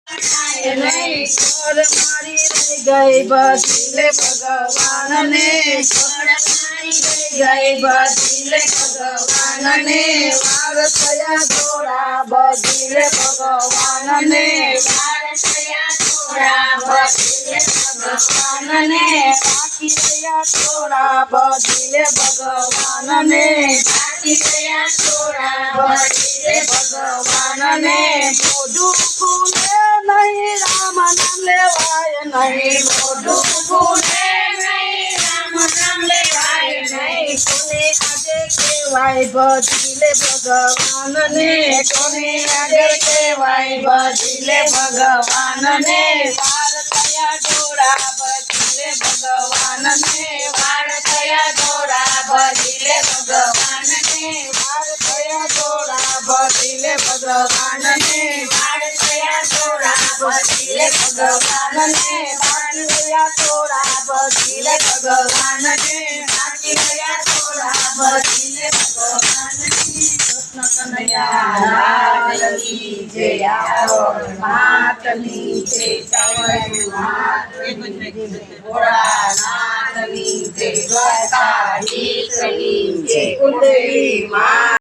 नहीं छोड़ मारी रह गई बदिले भगवान ने छोड़ मारी रह गई बदिले भगवान ने वार थया थोड़ा बदिले भगवान ने वार थया थोड़ा बदिले भगवान ने बाकी रहा थोड़ा बदिले भगवान ने बाकी रहा थोड़ा बदिले भगवान ने मोडू फूले नहीं राम नाम लेवाय नहीं मोडू फूले नहीं राम नाम लेवाय नहीं कोने आगे केवाय बदिले भगवान ने कोने आगे केवाय बदिले भगवान ने वार थया डोरा बदिले भगवान ने वार थया डोरा बदिले भगवान ने वार थया डोरा बदिले भगवान ने वार थया डोरा बदिले भगवान ने बाकी रहा थोड़ा बदिले भगवान ने बाकी रहा थोड़ा बदिले भगवान ने कृष्ण कन्हैया लाल की जय आओ मात नीचे चवई मात घोड़ा नाथ नीचे द्वारका नीचे कुंडली माँ।